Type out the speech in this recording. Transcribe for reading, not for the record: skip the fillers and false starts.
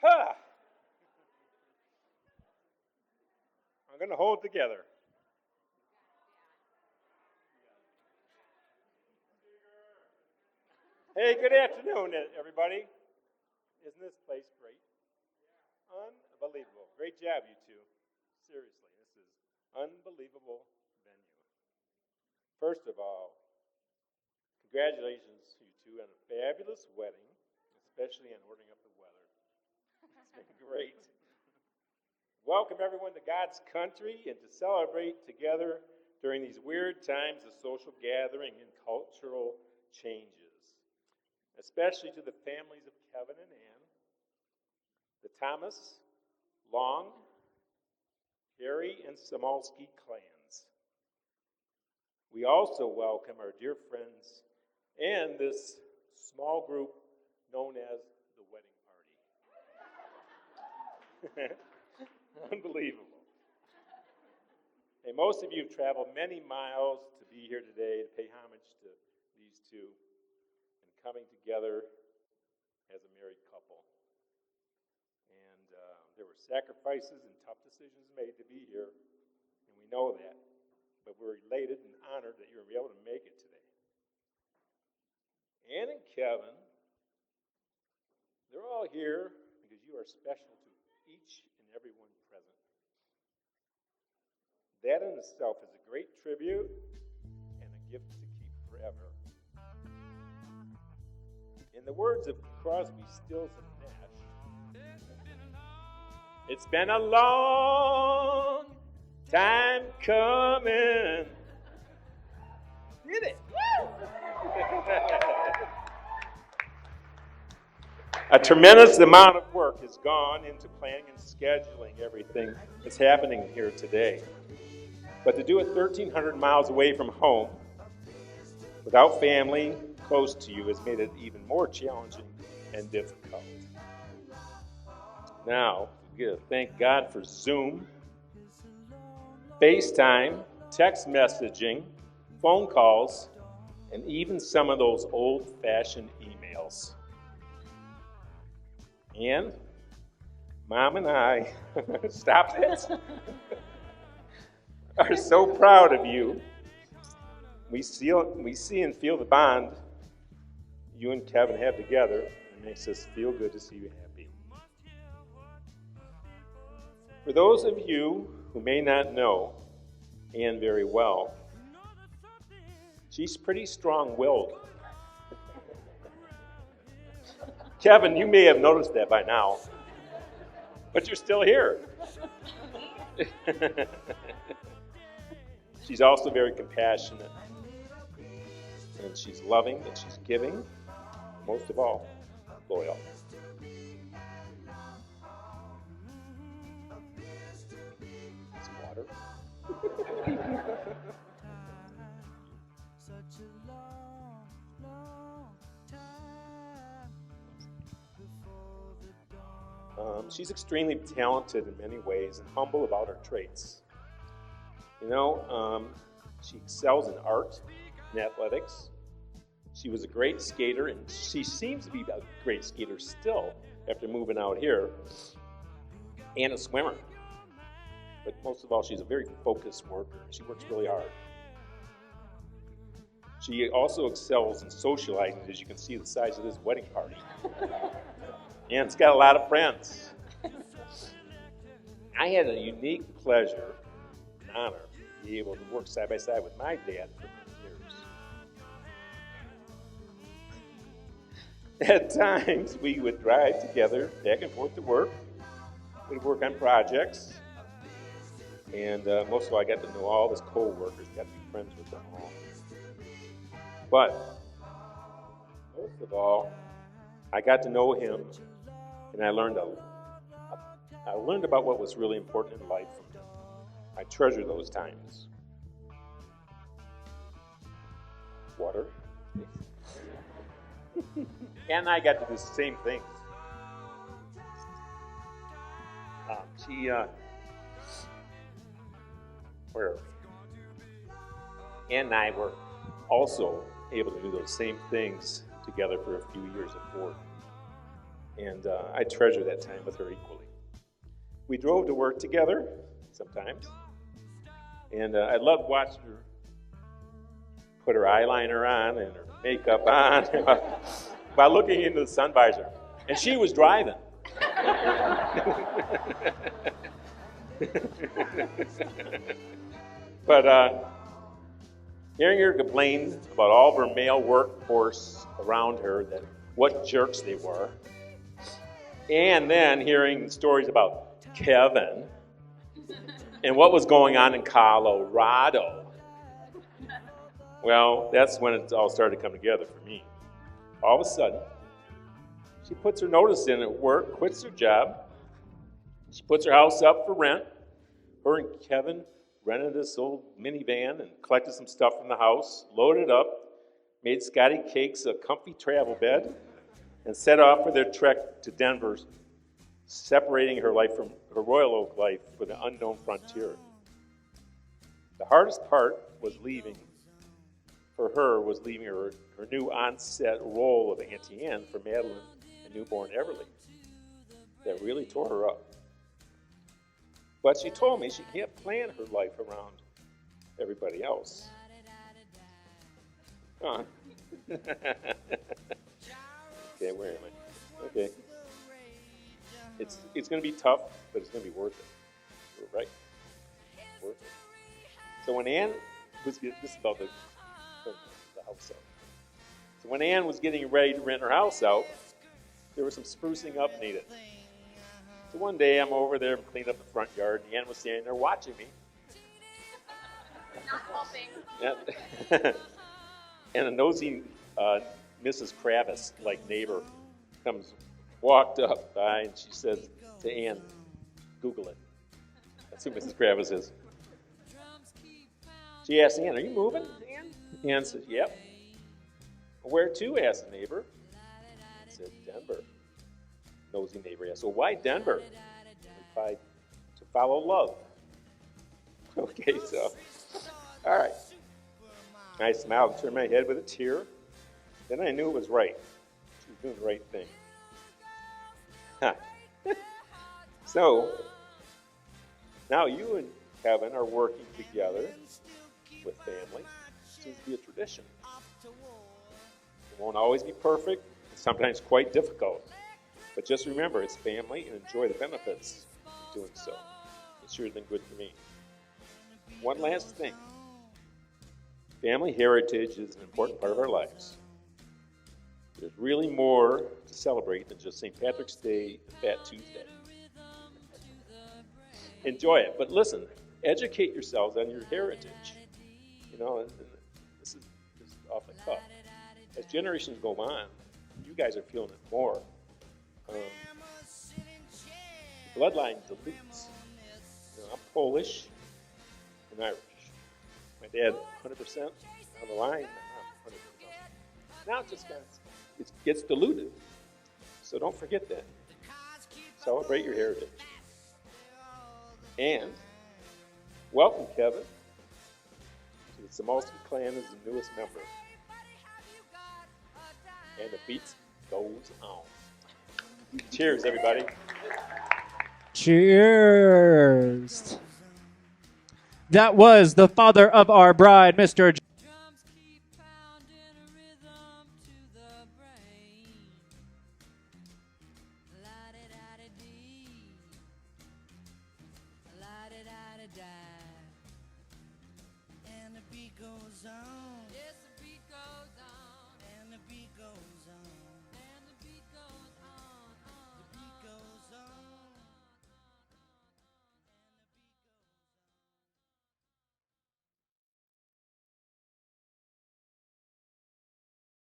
Huh. I'm going to hold together. Hey, good afternoon, everybody. Isn't this place great? Unbelievable. Great job, you two. Seriously, this is unbelievable venue. First of all, congratulations to you two on a fabulous wedding, especially on ordering up the weather. It's been great. Welcome everyone to God's country and to celebrate together during these weird times of social gathering and cultural changes. Especially to the families of Kevin and Ann, the Thomas, Long, Harry, and Samolsky clans. We also welcome our dear friends and this small group known as the wedding party. Unbelievable. Hey, most of you have traveled many miles to be here today to pay homage to these two and coming together as a married couple. And there were sacrifices and tough decisions made to be here, and we know that. But we're elated and honored that you're able to make it today. Ann and Kevin, they're all here because you are special to each and every one present. That in itself is a great tribute and a gift to keep forever. In the words of Crosby, Stills, and Nash, it's been a long time coming. Did it? A tremendous amount of work has gone into planning and scheduling everything that's happening here today. But to do it 1,300 miles away from home, without family close to you, has made it even more challenging and difficult. Now, we gotta thank God for Zoom, FaceTime, text messaging, phone calls, and even some of those old-fashioned emails. And Mom and I, stop it, are so proud of you. We see and feel the bond you and Kevin have together. It makes us feel good to see you happy. For those of you who may not know Ann very well, she's pretty strong-willed. Kevin, you may have noticed that by now, but you're still here. She's also very compassionate, and she's loving, and she's giving, most of all, loyal. Some water. She's extremely talented in many ways and humble about her traits. She excels in art and athletics. She was a great skater, and she seems to be a great skater still after moving out here, and a swimmer. But most of all, she's a very focused worker. She works really hard. She also excels in socializing, as you can see the size of this wedding party. And it's got a lot of friends. I had a unique pleasure and honor to be able to work side by side with my dad for many years. At times, we would drive together back and forth to work. We'd work on projects. And most of all, I got to know all of his co-workers, got to be friends with them all. But most of all, I got to know him, and I learned about what was really important in life from him. I treasure those times. Water. And I got to do the same things. Ann and I were also able to do those same things together for a few years at Ford. And I treasure that time with her equally. We drove to work together sometimes, and I loved watching her put her eyeliner on and her makeup on while looking into the sun visor. And she was driving. But hearing her complain about all of her male workforce around her, that what jerks they were, and then hearing stories about Kevin and what was going on in Colorado, well, that's when it all started to come together for me. All of a sudden, she puts her notice in at work, quits her job. She puts her house up for rent. Her and Kevin rented this old minivan and collected some stuff from the house, loaded it up, made Scotty Cakes a comfy travel bed, and set off for their trek to Denver, separating her life from her Royal Oak life for the unknown frontier. The hardest part was leaving her new on-set role of Auntie Anne for Madeline and newborn Everly. That really tore her up. But she told me she can't plan her life around everybody else. Huh. Okay, where am I? Okay. It's going to be tough, but it's going to be worth it. Right? Worth it. So when Anne was getting, this is about the house out. So when Anne was getting ready to rent her house out, there was some sprucing up needed. So one day I'm over there cleaning up the front yard, and Anne was standing there watching me. Not helping. And a nosy Mrs. Kravis, like neighbor, walked up by, and she says to Anne, "Google it." That's who Mrs. Kravis is. She asked Anne, "Are you moving, Anne?" Anne said, "Yep." "Where to?" asked the neighbor. Anne said, "Denver." Nosy neighbor asked, "Well, why Denver?" I replied, "To follow love." Okay, so, all right. I smiled and turned my head with a tear. Then I knew it was right. She was doing the right thing. So, now you and Kevin are working together with family. It seems to be a tradition. It won't always be perfect. It's sometimes quite difficult. But just remember, it's family, and enjoy the benefits of doing so. It's sure been good for me. One last thing. Family heritage is an important part of our lives. There's really more to celebrate than just St. Patrick's Day and Fat Tuesday. Enjoy it. But listen, educate yourselves on your heritage. You know, and this is off the cuff. As generations go on, you guys are feeling it more. Bloodline dilutes. You know, I'm Polish and Irish. My dad, 100% on the line. I'm 100%. Now it gets diluted. So don't forget that. Celebrate your heritage. And welcome, Kevin, to the Samolsky clan as the newest member. And the beat goes on. Cheers, everybody. Cheers. That was the father of our bride, Mr. And the beat goes on. Yes,